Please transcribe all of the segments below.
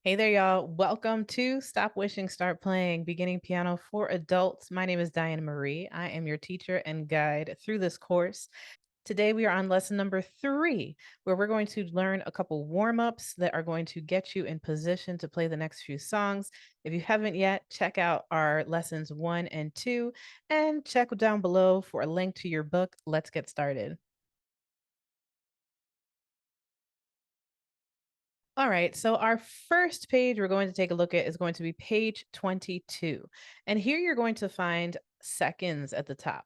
Hey there, y'all. Welcome to Stop Wishing, Start Playing, Beginning Piano for Adults. My name is Diana Marie. I am your teacher and guide through this course. Today, we are on lesson number 3, where we're going to learn a couple warm ups that are going to get you in position to play the next few songs. If you haven't yet, check out our lessons 1 and 2 and check down below for a link to your book. Let's get started. All right, so our first page we're going to take a look at is going to be page 22. And here you're going to find seconds at the top.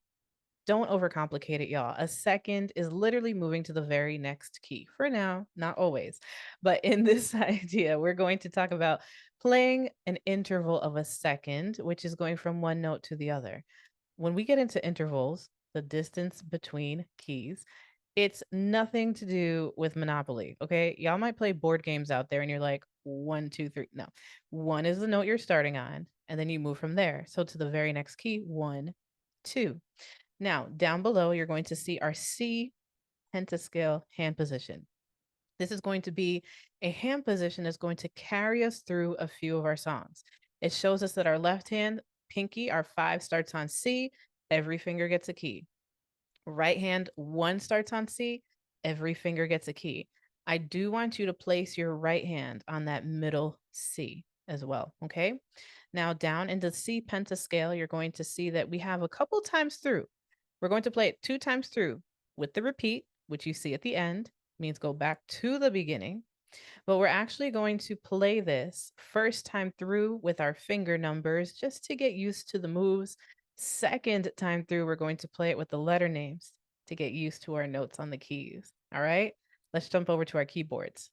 Don't overcomplicate it, y'all. A second is literally moving to the very next key for now, not always. But in this idea, we're going to talk about playing an interval of a second, which is going from one note to the other. When we get into intervals, the distance between keys, it's nothing to do with Monopoly. Okay. Y'all might play board games out there and you're like, one, two, three. No, one is the note you're starting on, and then you move from there. So to the very next key, one, two. Now, down below, you're going to see our C pentascale hand position. This is going to be a hand position that's going to carry us through a few of our songs. It shows us that our left hand pinky, our 5 starts on C, every finger gets a key. Right hand 1 starts on C, every finger gets a key. I do want you to place your right hand on that middle C as well, okay? Now down into C pentascale, you're going to see that we have a couple times through. We're going to play it 2 times through with the repeat, which you see at the end, means go back to the beginning. But we're actually going to play this first time through with our finger numbers just to get used to the moves. Second time through, we're going to play it with the letter names to get used to our notes on the keys. All right, let's jump over to our keyboards.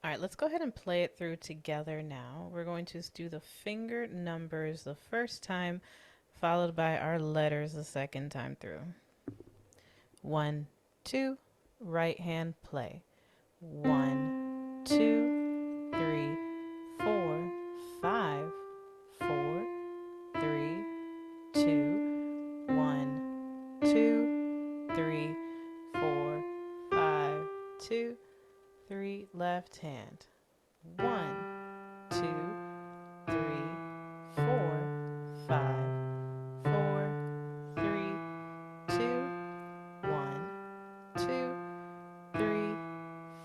All right, let's go ahead and play it through together now. We're going to do the finger numbers the first time, followed by our letters the second time through. 1, 2, right hand play. 1, 2, 3, 4, 5, 4, 3, 2, 1, 2, 3, 4, 5, 2, 3, left hand. 1, 2, 3, 4, 5, 4, 3, 2, 1, 2, 3,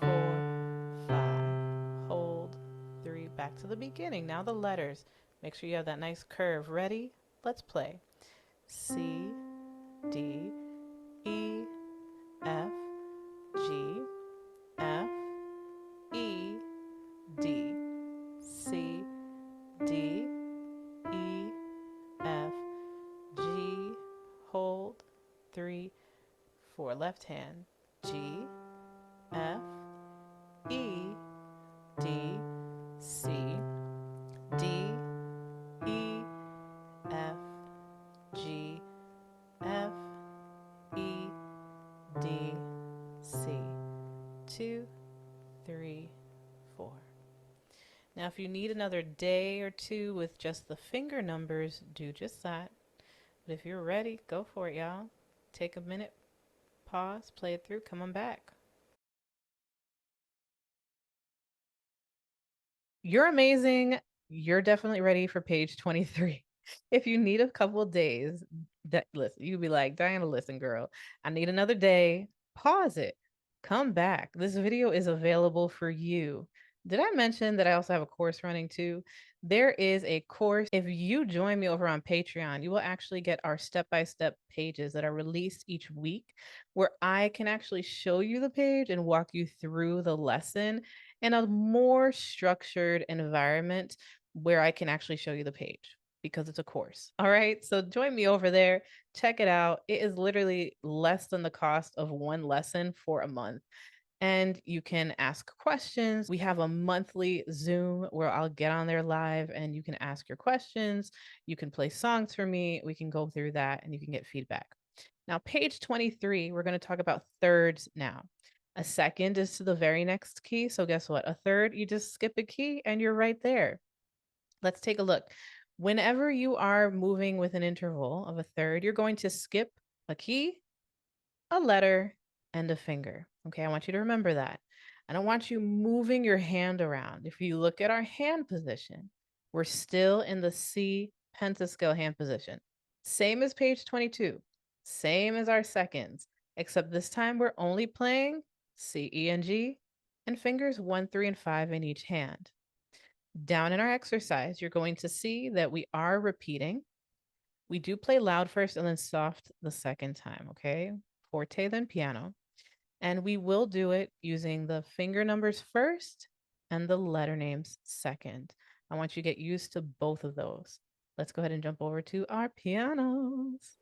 4, 5. Hold 3. Back to the beginning. Now the letters. Make sure you have that nice curve. Ready? Let's play. C, D, E, F, G, F, E, D, C, D, E, F, G, hold 3, 4. Left hand. G, F, E, D, C, D, E, F, G, F, E, D, C. 2, 3, 4. Now, if you need another day or two with just the finger numbers, do just that. But if you're ready, go for it, y'all. Take a minute, pause, play it through, come on back. You're amazing. You're definitely ready for page 23. If you need a couple of days, that listen, you'd be like, Diana, listen, girl, I need another day. Pause it. Come back. This video is available for you. Did I mention that I also have a course running too? There is a course. If you join me over on Patreon, you will actually get our step-by-step pages that are released each week where I can actually show you the page and walk you through the lesson in a more structured environment where I can actually show you the page because it's a course. All right. So join me over there. Check it out. It is literally less than the cost of one lesson for a month. And you can ask questions. We have a monthly Zoom where I'll get on there live and you can ask your questions. You can play songs for me. We can go through that and you can get feedback. Now, page 23, we're going to talk about thirds now. A second is to the very next key. So, guess what? A third, you just skip a key and you're right there. Let's take a look. Whenever you are moving with an interval of a third, you're going to skip a key, a letter, and a finger. Okay, I want you to remember that. I don't want you moving your hand around. If you look at our hand position, we're still in the C pentascale hand position. Same as page 22, same as our seconds, except this time we're only playing C, E, and G, and fingers 1, 3, and 5 in each hand. Down in our exercise, you're going to see that we are repeating. We do play loud first and then soft the second time, okay? Forte, then piano. And we will do it using the finger numbers first and the letter names second. I want you to get used to both of those. Let's go ahead and jump over to our pianos.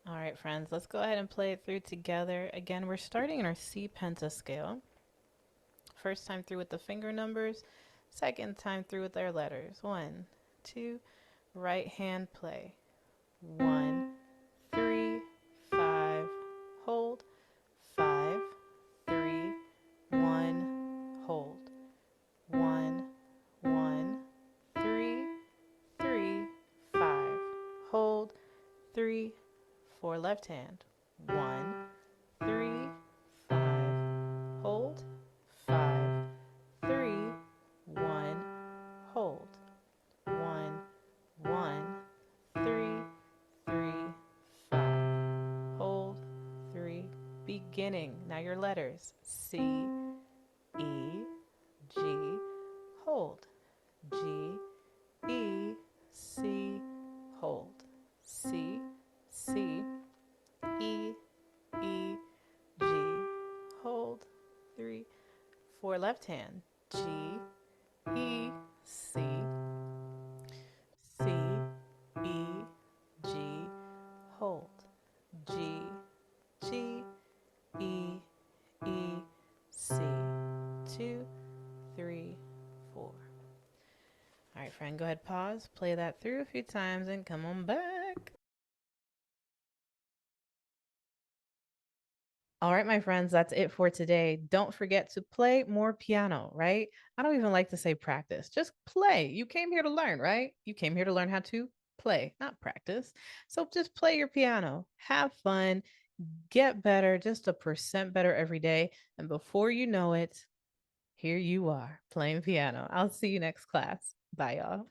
All right, friends, let's go ahead and play it through together. Again, we're starting in our C pentascale. First time through with the finger numbers, second time through with our letters. 1, 2, right hand play. 1, 3, 5, hold. 5, 3, 1, hold. 1, 1, 3, 3, 5, hold. 3, 4, left hand. 1, 3, 5, hold. 5, 3, 1, hold. 1, 1, 3, 3, 5, hold. 3, beginning. Now your letters. C, E, G, hold. G, E, C, hold. C, C, E, E, G, hold. 3, 4, left hand. G, E, C, C, E, G, hold. G, G, E, E, C. 2, 3, 4. All right, friend, go ahead, pause, play that through a few times, and come on back. All right, my friends, that's it for today. Don't forget to play more piano, right? I don't even like to say practice, just play. You came here to learn, right? You came here to learn how to play, not practice. So just play your piano, have fun, get better, just a percent better every day. And before you know it, here you are playing piano. I'll see you next class. Bye, y'all.